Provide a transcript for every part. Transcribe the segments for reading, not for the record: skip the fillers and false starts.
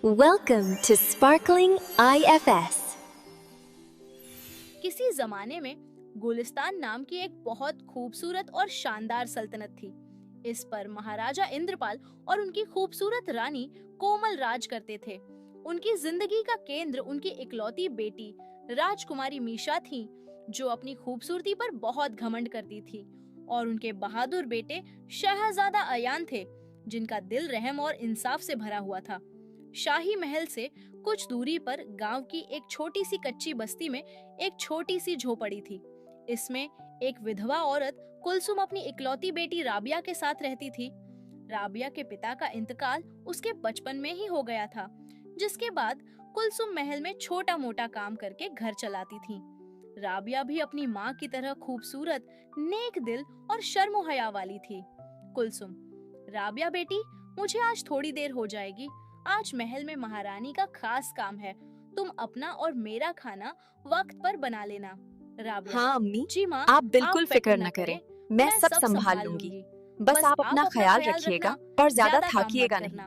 Welcome to Sparkling IFS. किसी जमाने में गुलिस्तान नाम की एक बहुत खूबसूरत और शानदार सल्तनत थी। इस पर महाराजा इंद्रपाल और उनकी खूबसूरत रानी कोमल राज करते थे। उनकी जिंदगी का केंद्र उनकी इकलौती बेटी राजकुमारी मीशा थी, जो अपनी खूबसूरती पर बहुत घमंड करती थी, और उनके बहादुर बेटे शहजादा अयान थे, जिनका दिल रहम और इंसाफ से भरा हुआ था। शाही महल से कुछ दूरी पर गांव की एक छोटी सी कच्ची बस्ती में एक छोटी सी झोपड़ी थी। इसमें एक विधवा औरत कुलसुम अपनी इकलौती बेटी राबिया के साथ रहती थी। राबिया के पिता का इंतकाल उसके बचपन में ही हो गया था, जिसके बाद कुलसुम महल में छोटा मोटा काम करके घर चलाती थी। राबिया भी अपनी माँ की तरह खूबसूरत, नेक दिल और शर्म हया वाली थी। कुलसुम: राबिया बेटी, मुझे आज थोड़ी देर हो जाएगी। आज महल में महारानी का खास काम है। तुम अपना और मेरा खाना वक्त पर बना लेना। राबिया: हाँ अम्मी, जी माँ, आप बिल्कुल फिक्र न करें, मैं सब संभाल लूंगी। बस आप अपना ख्याल रखिएगा और ज्यादा थाकिएगा नहीं।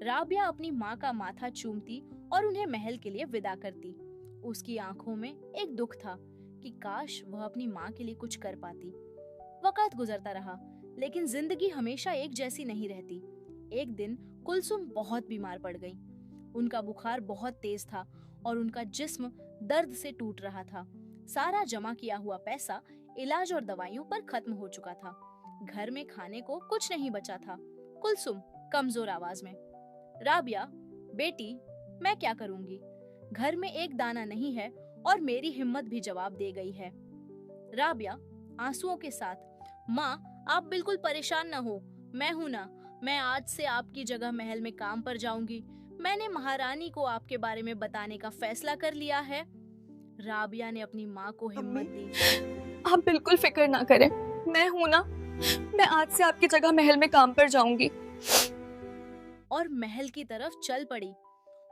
राबिया अपनी माँ का माथा चूमती और उन्हें महल के लिए विदा करती। उसकी आंखों में एक दुख था कि काश वह अपनी माँ के लिए कुछ कर पाती। वक्त गुजरता रहा, लेकिन जिंदगी हमेशा एक जैसी नहीं रहती। एक दिन कुलसुम बहुत बीमार पड़ गई। उनका बुखार बहुत तेज था और उनका जिस्म दर्द से टूट रहा था। सारा जमा किया हुआ पैसा इलाज और दवाइयों पर खत्म हो चुका था। घर में खाने को कुछ नहीं बचा था। कुलसुम कमजोर आवाज में: राबिया बेटी, मैं क्या करूंगी? घर में एक दाना नहीं है और मेरी हिम्मत भी जवाब दे गई है। राबिया आंसुओं के साथ: माँ, आप बिल्कुल परेशान न हो, मैं हूं ना। मैं आज से आपकी जगह महल में काम पर जाऊंगी। मैंने महारानी को आपके बारे में बताने का फैसला कर लिया है। राबिया ने अपनी माँ को हिम्मत दी। आप बिल्कुल फिक्र ना करें, मैं हूं ना। मैं आज से आपकी जगह महल में काम पर जाऊंगी। और महल की तरफ चल पड़ी।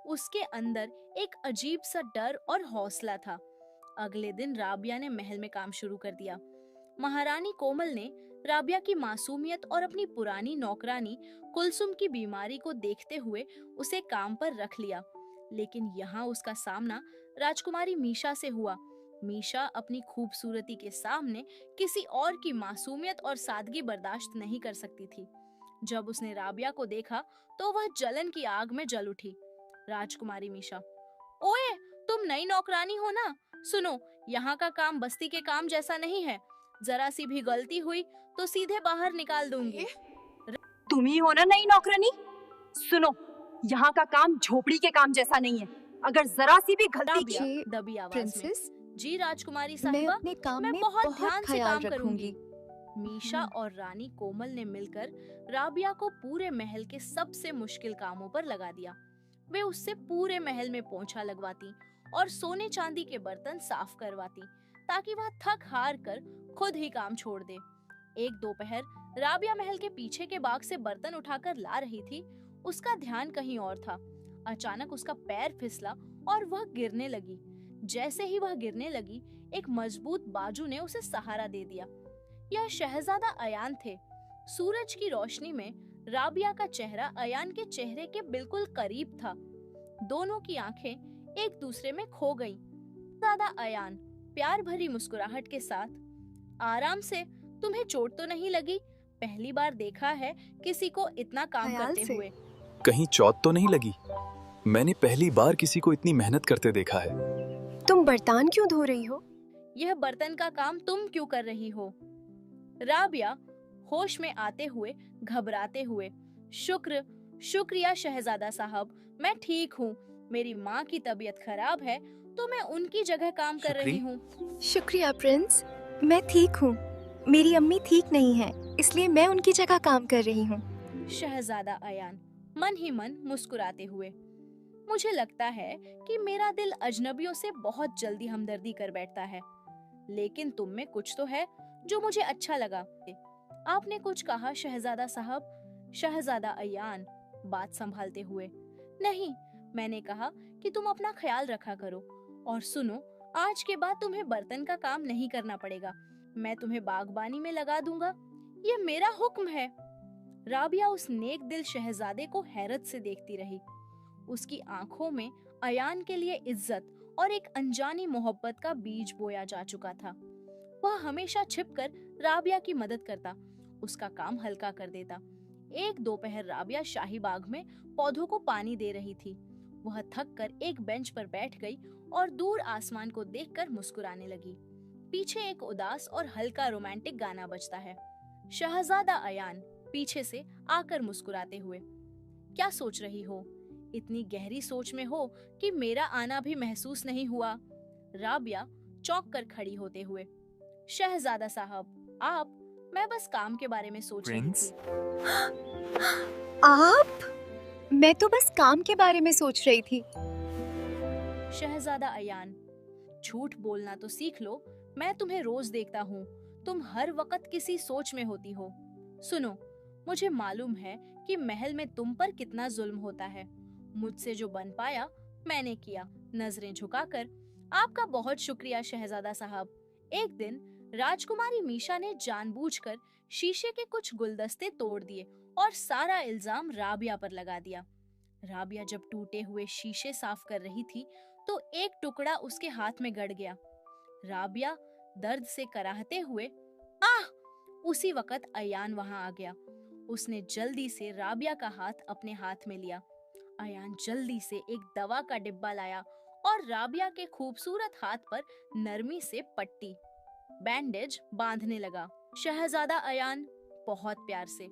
उसके अंदर एक अजीब सा डर और हौसला था। अगले दिन राबिया ने महल में काम शुरू कर दिया। महारानी कोमल ने राबिया की मासूमियत और अपनी पुरानी नौकरानी कुलसुम की बीमारी को देखते हुए उसे काम पर रख लिया। लेकिन यहाँ उसका सामना राजकुमारी मीशा से हुआ। मीशा अपनी खूबसूरती के सामने किसी और की मासूमियत और सादगी बर्दाश्त नहीं कर सकती थी। जब उसने राबिया को देखा तो वह जलन की आग में जल उठी। राजकुमारी मीशा: ओए, तुम नई नौकरानी हो ना? सुनो, यहाँ का काम बस्ती के काम जैसा नहीं है। जरा सी भी गलती हुई तो सीधे बाहर निकाल दूंगी। तुम ही हो ना नई नौकरानी? सुनो, यहाँ का काम झोपड़ी के काम जैसा नहीं है। अगर जरा सी भी गलती की। दबी आवाज प्रिंसेस, में: जी राजकुमारी मैं साहिबा, अपने काम मैं में बहुत ध्यान से ख्याल काम करूंगी। रखूंगी। मीशा और रानी कोमल ने मिलकर राबिया को पूरे महल के सबसे मुश्किल कामों पर लगा दिया। वे उससे पूरे महल में पोंछा लगवाती और सोने चांदी के बर्तन साफ करवाती, ताकि वह थक हार कर खुद ही काम छोड़ दे। एक दोपहर राबिया महल के पीछे के बाग से बर्तन उठाकर ला रही थी। उसका ध्यान कहीं और था। अचानक उसका पैर फिसला और वह गिरने लगी। जैसे ही वह गिरने लगी, एक मजबूत बाजू ने उसे सहारा दे दिया। यह शहजादा अयान थे। सूरज की रोशनी में राबिया का चेहरा अयान के चेहरे के बिल्कुल करीब था। दोनों की आंखें एक दूसरे में खो गईं। शहजादा अयान प्यार भरी मुस्कुराहट के साथ: आराम से, तुम्हें चोट तो नहीं लगी? पहली बार देखा है किसी को इतना काम करते हुए। कहीं चोट तो नहीं लगी? मैंने पहली बार किसी को इतनी मेहनत करते देखा है। तुम बर्तन क्यों धो रही हो? यह बर्तन का काम तुम क्यों कर रही हो? राबिया होश में आते हुए घबराते हुए: शुक्रिया शहजादा साहब, मैं ठीक हूँ। मेरी माँ की तबीयत खराब है तो मैं उनकी जगह काम कर रही हूँ। शुक्रिया प्रिंस, मैं ठीक हूँ। मेरी अम्मी ठीक नहीं है, इसलिए मैं उनकी जगह काम कर रही हूँ। शहजादा अयान मन ही मन मुस्कुराते हुए: मुझे लगता है कि मेरा दिल अजनबियों से बहुत जल्दी हमदर्दी कर बैठता है, लेकिन तुम में कुछ तो है जो मुझे अच्छा लगा। आपने कुछ कहा शहजादा साहब? शहजादा अयान बात संभालते हुए: नहीं, मैंने कहा कि तुम अपना ख्याल रखा करो। और सुनो, आज के बाद तुम्हें बर्तन का काम नहीं करना पड़ेगा। मैं तुम्हें बागबानी में लगा दूंगा। ये मेरा हुक्म है। राबिया उस नेक दिल शहजादे को हैरत से देखती रही। उसकी आंखों में अयान के लिए इज्जत और एक अनजानी मोहब्बत का बीज बोया जा चुका था। वह हमेशा छिपकर राबिया की मदद करता, उसका काम हल्का कर देता। एक दोपहर राबिया शाही बाग में पौधों को पानी दे रही थी। वह थक कर एक बेंच पर बैठ गई और दूर आसमान को देखकर मुस्कुराने लगी। पीछे एक उदास और हल्का रोमांटिक गाना बजता है। शहजादा अयान पीछे से आकर मुस्कुराते हुए, क्या सोच रही हो? इतनी गहरी सोच में हो कि मेरा आना भी महसूस नहीं हुआ। राबिया चौंक कर खड़ी होते हुए, शहजादा साहब, आप? मैं बस काम के बारे में सोच रही प्रिंस? थी। आप? मैं तो बस काम के बारे में सोच रही थी। शहजादा अयान, झूठ बोलना तो सीख लो। मैं तुम्हें रोज देखता हूँ, तुम हर वक्त किसी सोच में होती हो। सुनो, मुझे मालूम है कि महल में तुम पर कितना जुल्म होता है। मुझसे जो बन पाया मैंने किया। नजरें झुकाकर, आपका बहुत शुक्रिया शहजादा साहब। एक दिन राजकुमारी मीशा ने जानबूझकर शीशे के कुछ गुलदस्ते तोड़ दिए और सारा इल्जाम राबिया पर लगा दिया। राबिया जब टूटे हुए शीशे साफ कर रही थी तो एक टुकड़ा उसके हाथ में गड़ गया। राबिया दर्द से कराहते हुए, आह! उसी वक्त अयान वहां आ गया। उसने जल्दी से राबिया का हाथ अपने हाथ में लिया। अयान जल्दी से एक दवा का डिब्बा लाया और राबिया के खूबसूरत हाथ पर नरमी से पट्टी, बैंडेज बांधने लगा। शहजादा अयान, बहुत प्यार से,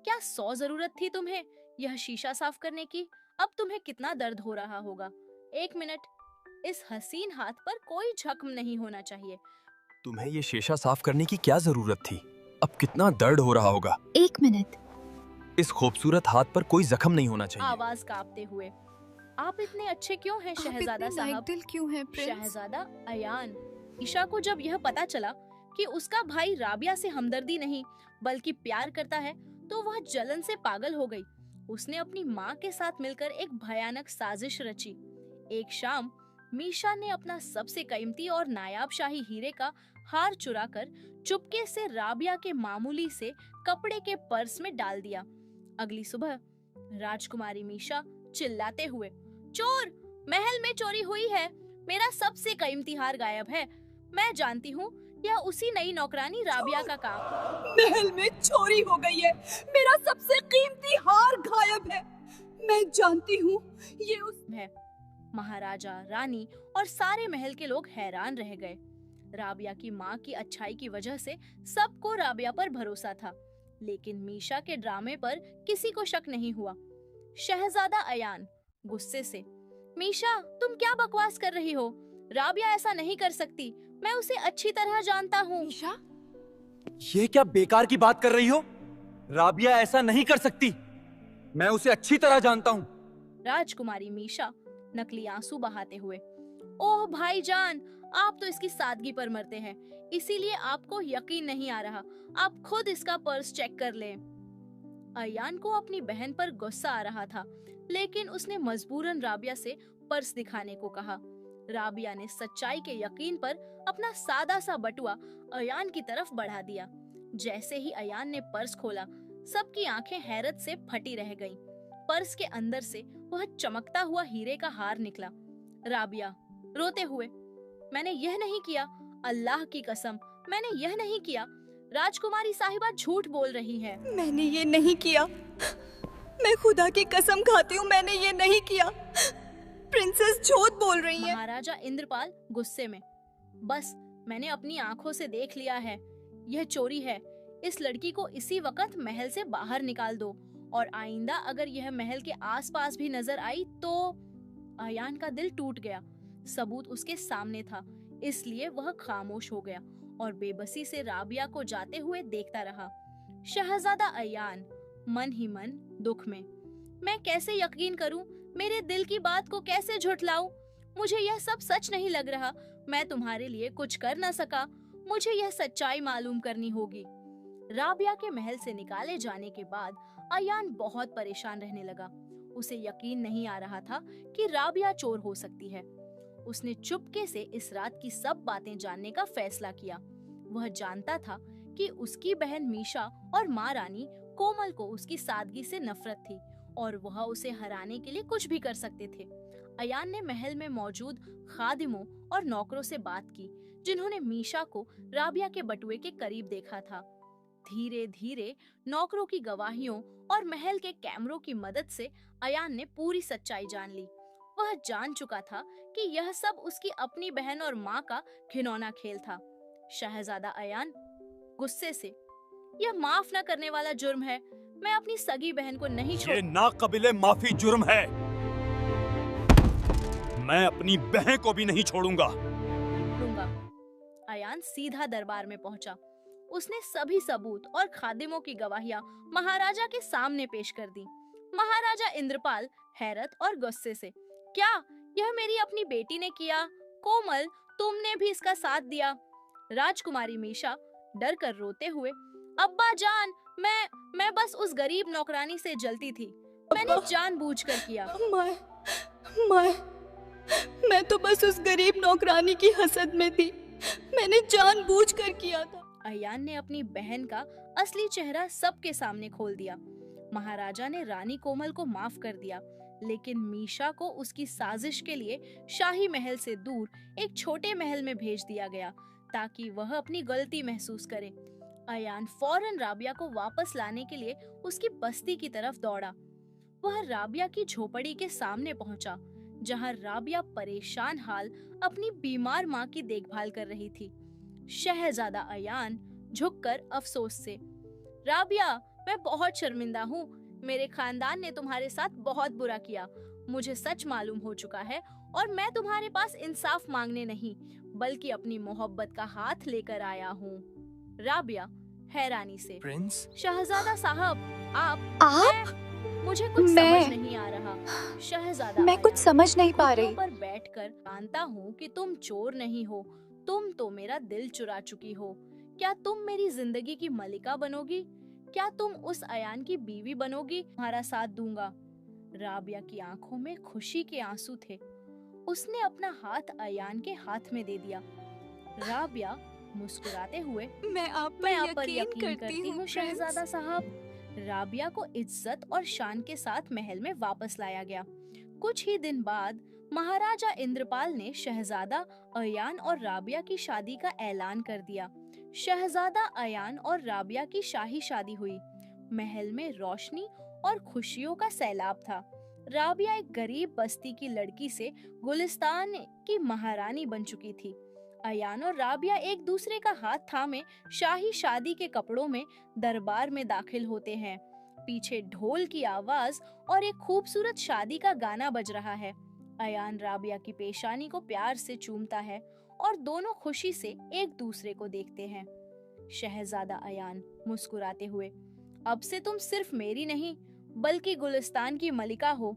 क्या 100 जरूरत थी तुम्हें यह शीशा साफ करने की? अब तुम्हें कितना दर्द हो रहा होगा। 1 मिनट, इस हसीन हाथ पर कोई जख्म नहीं होना चाहिए। तुम्हें ये शीशा साफ करने की क्या जरूरत थी? अब कितना दर्द हो रहा होगा। 1 मिनट। इस खूबसूरत हाथ पर कोई जख्म नहीं होना चाहिए। आवाज कांपते हुए, आप इतने अच्छे क्यों हैं शहजादा साहब? दिल क्यों है प्रिंस? शहजादा अयान। ईशा को जब यह पता चला कि उसका भाई राबिया से हमदर्दी नहीं बल्कि प्यार करता है तो वह जलन से पागल हो गई। उसने अपनी माँ के साथ मिलकर एक भयानक साजिश रची। एक शाम मीशा ने अपना सबसे कीमती और नायाब शाही हीरे का हार चुराकर चुपके से राबिया के मामूली से कपड़े के पर्स में डाल दिया। अगली सुबह राजकुमारी मीशा चिल्लाते हुए, चोर! महल में चोरी हुई है, मेरा सबसे कीमती हार गायब है। मैं जानती हूँ यह उसी नई नौकरानी राबिया का काम। महल में चोरी हो गई है, मेरा सबसे कीमती हार गायब है। मैं जानती हूँ ये उस है। महाराजा, रानी और सारे महल के लोग हैरान रह गए। राबिया की माँ की अच्छाई की वजह से सबको राबिया पर भरोसा था, लेकिन मीशा के ड्रामे पर किसी को शक नहीं हुआ। शहजादा अयान गुस्से से, मीशा, तुम क्या बकवास कर रही हो? राबिया ऐसा नहीं कर सकती, मैं उसे अच्छी तरह जानता हूँ। मीशा? ये क्या बेकार की बात कर रही हो? राबिया ऐसा नहीं कर सकती, मैं उसे अच्छी तरह जानता हूँ। राजकुमारी मीशा नकली आंसू बहाते हुए, ओह भाईजान, आप तो इसकी सादगी पर मरते हैं, इसीलिए आपको यकीन नहीं आ रहा। आप खुद इसका पर्स चेक कर लें। अयान को अपनी बहन पर गुस्सा आ रहा था, लेकिन उसने मजबूरन राबिया से पर्स दिखाने को कहा। राबिया ने सच्चाई के यकीन पर अपना सादा सा बटुआ अयान की तरफ बढ़ा दिया। जैसे ही अयान ने पर्स खोला, सबकी आंखें हैरत से फटी रह गईं। पर्स के अंदर से वह चमकता हुआ हीरे का हार निकला। राबिया रोते हुए, मैंने यह नहीं किया, अल्लाह की कसम, मैंने यह नहीं किया। राजकुमारी साहिबा झूठ बोल रही है। मैंने ये नहीं किया, मैं खुदा की कसम खाती हूँ, मैंने ये नहीं किया। प्रिंसेस झूठ बोल रही है। महाराजा इंद्रपाल गुस्से में, बस मैंने अपनी आंखों से देख लिया है, यह चोरी है। इस लड़की को इसी वक्त महल से बाहर निकाल दो और आइंदा अगर यह महल के आसपास भी नजर आई तो। अयान का दिल टूट गया। सबूत उसके सामने था, इसलिए वह खामोश हो गया और बेबसी से राबिया को जाते हुए देखता रहा। शहजादा अयान मन ही मन दुख में, मैं कैसे यकीन करूं, मेरे दिल की बात को कैसे झुठलाऊं? मुझे यह सब सच नहीं लग रहा। मैं तुम्हारे लिए कुछ कर न सका, मुझे यह सच्चाई मालूम करनी होगी। राबिया के महल से निकाले जाने के बाद अयान बहुत परेशान रहने लगा। उसे यकीन नहीं आ रहा था कि राबिया चोर हो सकती है। उसने चुपके से इस रात की सब बातें जानने का फैसला किया। वह जानता था कि उसकी बहन मीशा और माँ रानी कोमल को उसकी सादगी से नफरत थी और वह उसे हराने के लिए कुछ भी कर सकते थे। अयान ने महल में मौजूद खादिमों और नौकरों से बात की, जिन्होंने मीशा को राबिया के बटुए के करीब देखा था। धीरे धीरे नौकरों की गवाहियों और महल के कैमरों की मदद से अयान ने पूरी सच्चाई जान ली। वह जान चुका था कि यह सब उसकी अपनी बहन और माँ का घिनौना खेल था। शहजादा अयान गुस्से से, यह माफ न करने वाला जुर्म है। मैं अपनी सगी बहन को नहीं छोड़। ये नाकाबिले माफी जुर्म है। मैं अपनी बहन को भी नहीं छोड़ूंगा। अयान सीधा दरबार में पहुंचा। उसने सभी सबूत और खादिमों की गवाहियां महाराजा के सामने पेश कर दी। महाराजा इंद्रपाल हैरत और गुस्से से, क्या यह मेरी अपनी बेटी ने किया? कोमल, तुमने भी इसका साथ दिया। राजकुमारी मीशा डर कर रोते हुए, अब्बा जान, मैं बस उस गरीब नौकरानी से जलती थी। मैंने जानबूझकर किया। मैं तो बस उस गरीब नौकरानी की हसद में थी। मैंने जानबूझकर किया था। अयान ने अपनी बहन का असली चेहरा सबके सामने खोल दिया। महाराजा ने रानी कोमल को माफ कर दिया, लेकिन मीशा को उसकी साजिश के लिए शाही महल से दूर एक छोटे महल में भेज दिया गया ताकि वह अपनी गलती महसूस करे। अयान फौरन राबिया को वापस लाने के लिए उसकी बस्ती की तरफ दौड़ा। वह राबिया की झोपड़ी के सामने पहुंचा, जहां राबिया परेशान हाल अपनी बीमार मां की देखभाल कर रही थी। शहजादा अयान झुककर अफसोस से, राबिया, मैं बहुत शर्मिंदा हूँ। मेरे खानदान ने तुम्हारे साथ बहुत बुरा किया। मुझे सच मालूम हो चुका है और मैं तुम्हारे पास इंसाफ मांगने नहीं, बल्कि अपनी मोहब्बत का हाथ लेकर आया हूँ। राबिया हैरानी से, प्रिंस? शहजादा साहब, आप? मुझे कुछ समझ नहीं आ रहा। शहजादा, मैं कुछ समझ नहीं पा रही। पर बैठकर जानता हूँ कि तुम चोर नहीं हो। तुम तो मेरा दिल चुरा चुकी हो। क्या तुम मेरी जिंदगी की मलिका बनोगी? क्या तुम उस अयान की बीवी बनोगी? तुम्हारा साथ दूंगा। राबिया की आंखों में खुशी के आंसू थे। उसने अपना हाथ अयान के हाथ में दे दिया। राबिया मुस्कुराते हुए, मैं आप पर यकीन करती हूँ शहजादा साहब। राबिया को इज्जत और शान के साथ महल में वापस लाया गया। कुछ ही दिन बाद महाराजा इंद्रपाल ने शहजादा अयान और राबिया की शादी का ऐलान कर दिया। शहजादा अयान और राबिया की शाही शादी हुई। महल में रोशनी और खुशियों का सैलाब था। राबिया एक गरीब बस्ती की लड़की से गुलिस्तान की महारानी बन चुकी थी। अयान और राबिया एक दूसरे का हाथ थामे शाही शादी के कपड़ों में दरबार में दाखिल होते हैं। पीछे ढोल की आवाज और एक खूबसूरत शादी का गाना बज रहा है। अयान राबिया की पेशानी को प्यार से चूमता है और दोनों खुशी से एक दूसरे को देखते हैं। शहजादा अयान मुस्कुराते हुए, अब से तुम सिर्फ मेरी नहीं बल्कि गुलिस्तान की मलिका हो।